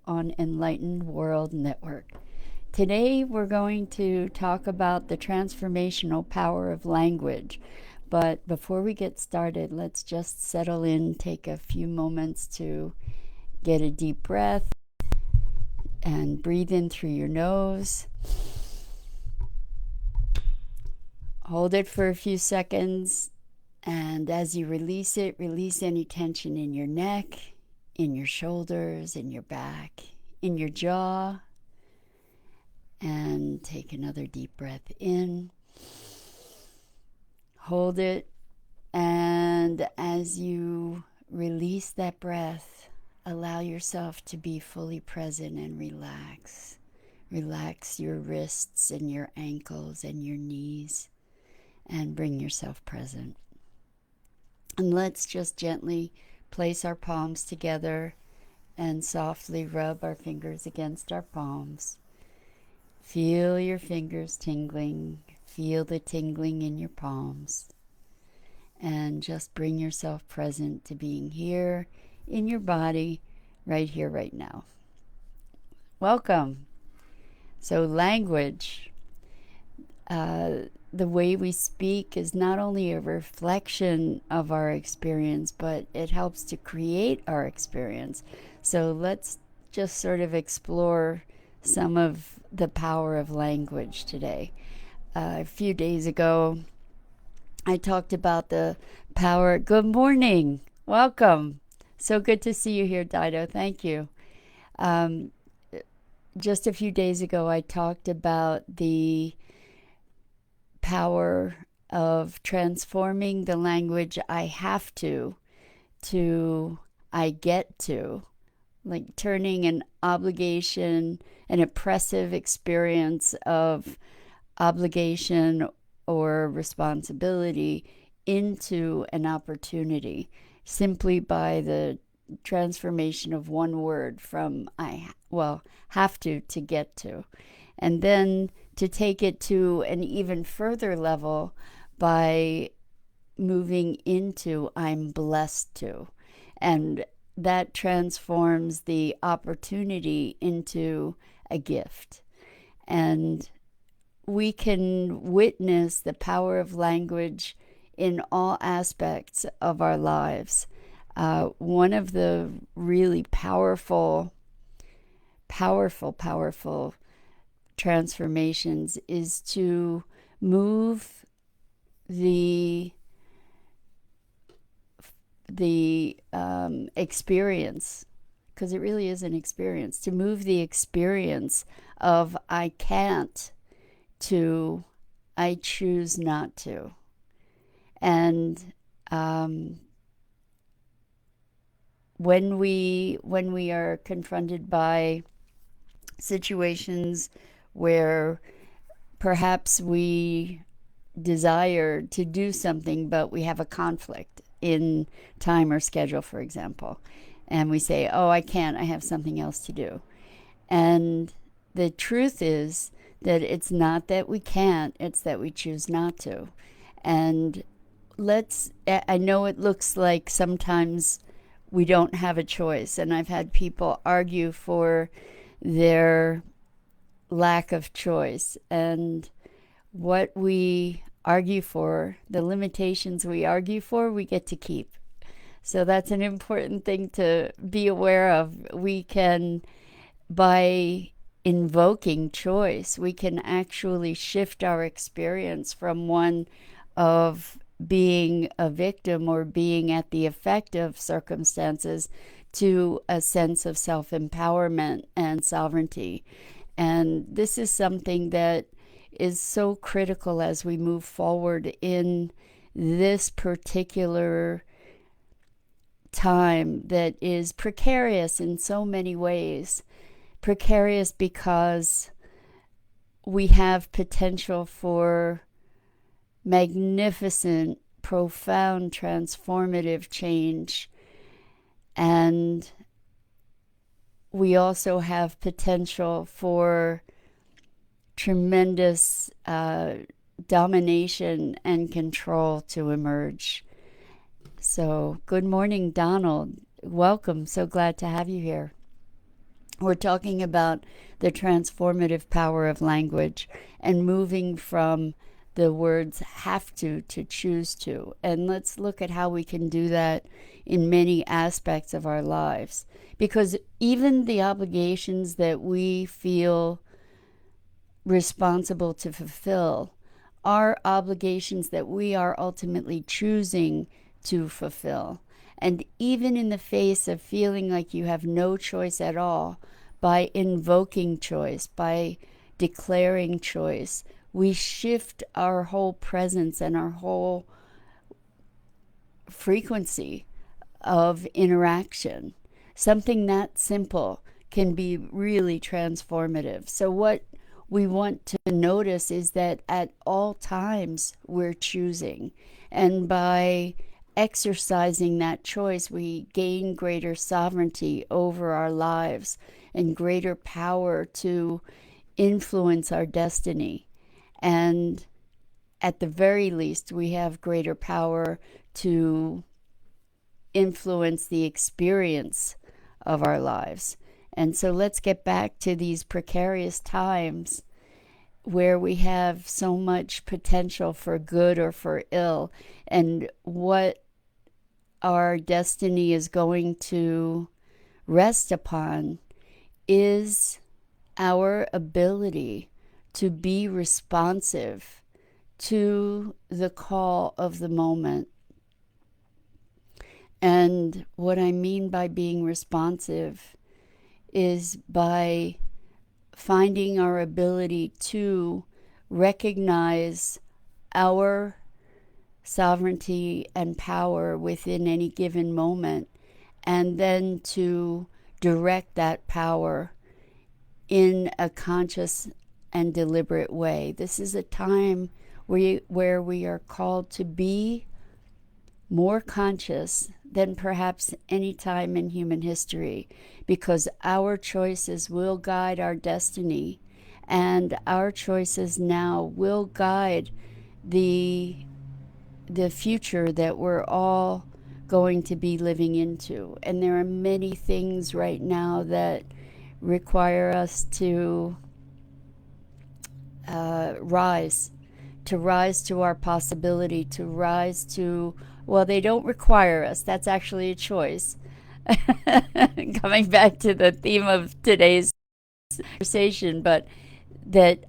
on Enlightened World Network. Today we're going to talk about the transformational power of language. But before we get started, let's just settle in, take a few moments to get a deep breath and breathe in through your nose. Hold it for a few seconds, and as you release it, release any tension in your neck, in your shoulders, in your back, in your jaw. And take another deep breath in. Hold it, and as you release that breath, allow yourself to be fully present and relax. Relax your wrists and your ankles and your knees, and bring yourself present. And let's just gently place our palms together and softly rub our fingers against our palms. Feel your fingers tingling. Feel the tingling in your palms. And just bring yourself present to being here in your body, right here, right now. Welcome. So language, the way we speak is not only a reflection of our experience, but it helps to create our experience. So let's just sort of explore some of the power of language today. A few days ago, I talked about the power. Good morning. Welcome. So good to see you here, Dido. Thank you. Just a few days ago, I talked about the power of transforming the language I have to I get to, like turning an obligation, an oppressive experience of obligation or responsibility into an opportunity simply by the transformation of one word from have to get to. And then to take it to an even further level by moving into I'm blessed to. And that transforms the opportunity into a gift. And we can witness the power of language in all aspects of our lives. One of the really powerful transformations is to move the experience, because it really is an experience, to move the experience of I can't to I choose not to. And when we are confronted by situations where perhaps we desire to do something, but we have a conflict in time or schedule, for example, and we say, oh, I can't, I have something else to do. And the truth is that it's not that we can't, it's that we choose not to. And I know it looks like sometimes we don't have a choice, and I've had people argue for their lack of choice. And what we argue for, the limitations we argue for, we get to keep. So that's an important thing to be aware of. We can, by invoking choice, we can actually shift our experience from one of being a victim or being at the effect of circumstances to a sense of self-empowerment and sovereignty. And this is something that is so critical as we move forward in this particular time that is precarious in so many ways. Precarious because we have potential for magnificent, profound, transformative change. And we also have potential for tremendous domination and control to emerge. So, good morning, Donald. Welcome. So glad to have you here. We're talking about the transformative power of language and moving from the words have to choose to. And let's look at how we can do that in many aspects of our lives. Because even the obligations that we feel responsible to fulfill are obligations that we are ultimately choosing to fulfill. And even in the face of feeling like you have no choice at all, by invoking choice, by declaring choice, we shift our whole presence and our whole frequency of interaction. Something that simple can be really transformative. So, what we want to notice is that at all times we're choosing. And by exercising that choice, we gain greater sovereignty over our lives and greater power to influence our destiny. And at the very least, we have greater power to influence the experience of our lives. And so let's get back to these precarious times where we have so much potential for good or for ill, and what our destiny is going to rest upon is our ability to be responsive to the call of the moment. And what I mean by being responsive is by finding our ability to recognize our sovereignty and power within any given moment, and then to direct that power in a conscious and deliberate way. This is a time where we are called to be more conscious than perhaps any time in human history, because our choices will guide our destiny, and our choices now will guide the future that we're all going to be living into. And there are many things right now that require us to rise to our possibility, to rise to, well, they don't require us. That's actually a choice. Coming back to the theme of today's conversation, but that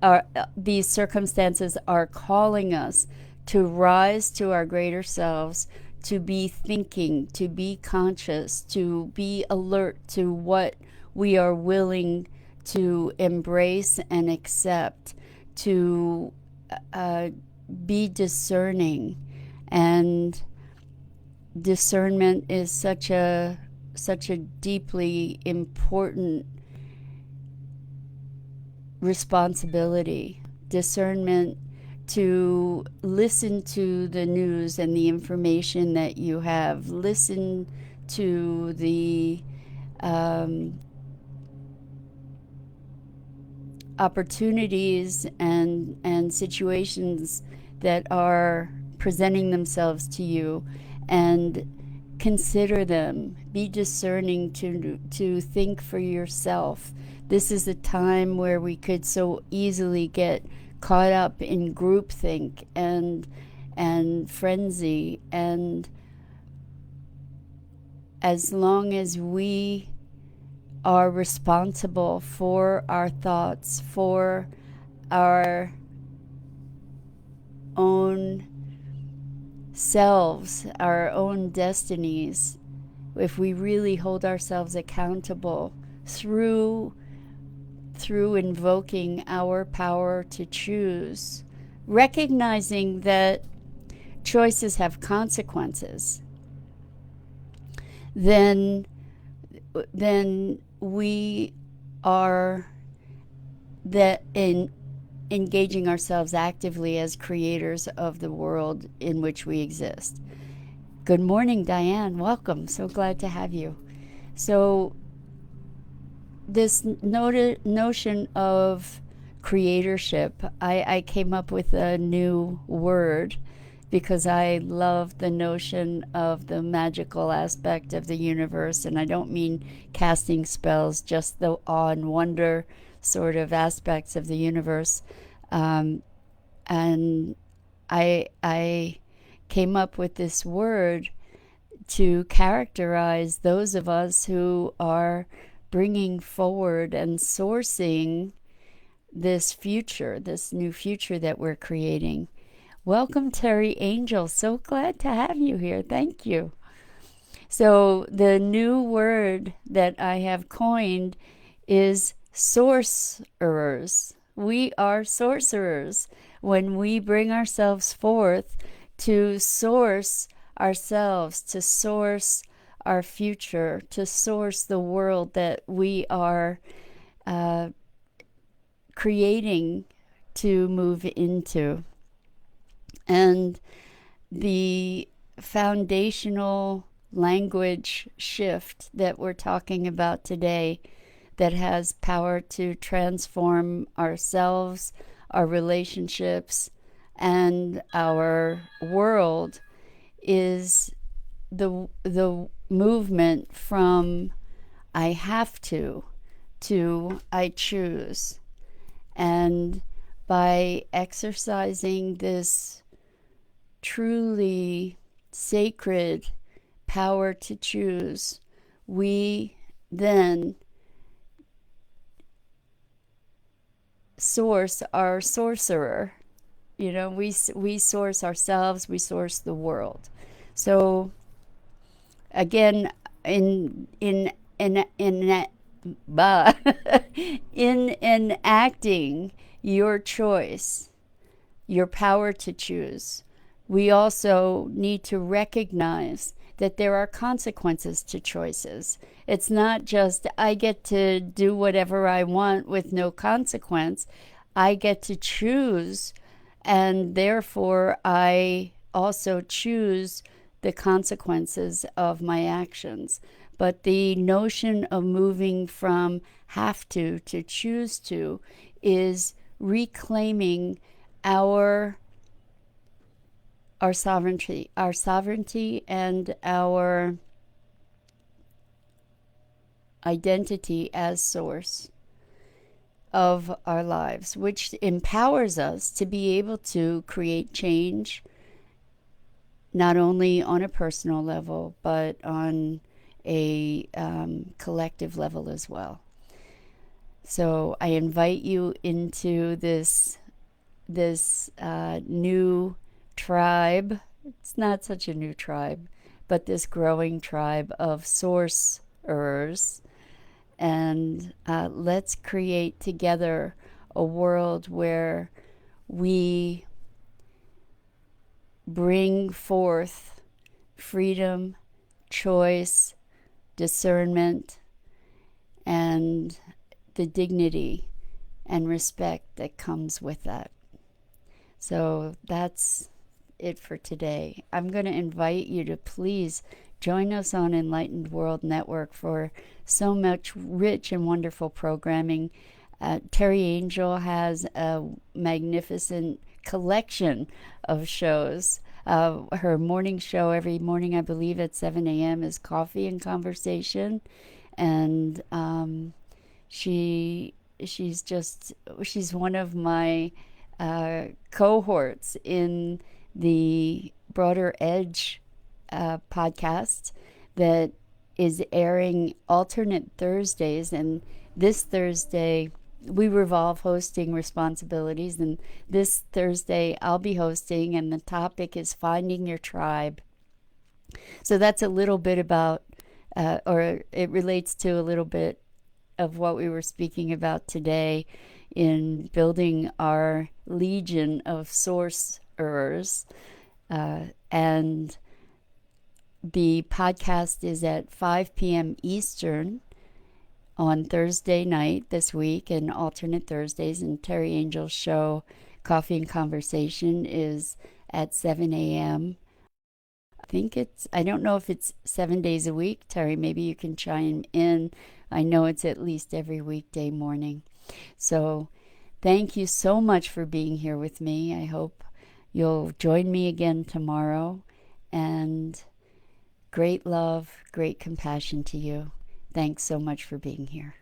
these circumstances are calling us to rise to our greater selves, to be thinking, to be conscious, to be alert to what we are willing to embrace and accept, to be discerning. And discernment is such a deeply important responsibility. Discernment to listen to the news and the information that you have, listen to the opportunities and situations that are presenting themselves to you, and consider them. Be discerning to think for yourself. This is a time where we could so easily get caught up in groupthink and frenzy, and as long as we are responsible for our thoughts, for our own selves, our own destinies, if we really hold ourselves accountable through invoking our power to choose, recognizing that choices have consequences, then we are engaging ourselves actively as creators of the world in which we exist. Good morning, Diane. Welcome. So glad to have you. So this notion of creatorship, I came up with a new word because I love the notion of the magical aspect of the universe. And I don't mean casting spells, just the awe and wonder sort of aspects of the universe. Um, and I came up with this word to characterize those of us who are bringing forward and sourcing this future, this new future that we're creating. Welcome, Terry Angel. So glad to have you here. Thank you. So, the new word that I have coined is source-erers. We are sorcerers when we bring ourselves forth to source ourselves, to source our future, to source the world that we are creating to move into. And the foundational language shift that we're talking about today that has power to transform ourselves, our relationships, and our world is the movement from I have to I choose. And by exercising this truly sacred power to choose, we then source our source-erer. You know, we source ourselves, we source the world. So again, in in enacting your choice, your power to choose, we also need to recognize that there are consequences to choices. It's not just I get to do whatever I want with no consequence. I get to choose, and therefore I also choose the consequences of my actions. But the notion of moving from have to choose to is reclaiming our sovereignty and our identity as source of our lives, which empowers us to be able to create change, not only on a personal level, but on a collective level as well. So I invite you into this new tribe. It's not such a new tribe, but this growing tribe of source-erers. And let's create together a world where we bring forth freedom, choice, discernment, and the dignity and respect that comes with that. So that's it for today. I'm going to invite you to please join us on Enlightened World Network for so much rich and wonderful programming. Terry Angel has a magnificent collection of shows. Her morning show every morning, I believe at 7 a.m. is Coffee and Conversation. And she's one of my cohorts in the Broader Edge podcast that is airing alternate Thursdays. And this Thursday, we revolve hosting responsibilities. And this Thursday, I'll be hosting, and the topic is finding your tribe. So that's a little bit about, or it relates to a little bit of what we were speaking about today in building our legion of source-erers. And the podcast is at 5 p.m. Eastern on Thursday night this week and alternate Thursdays. And Terry Angel's show, Coffee and Conversation, is at 7 a.m. I don't know if it's 7 days a week. Terry, maybe you can chime in. I know it's at least every weekday morning. So thank you so much for being here with me. I hope you'll join me again tomorrow. And great love, great compassion to you. Thanks so much for being here.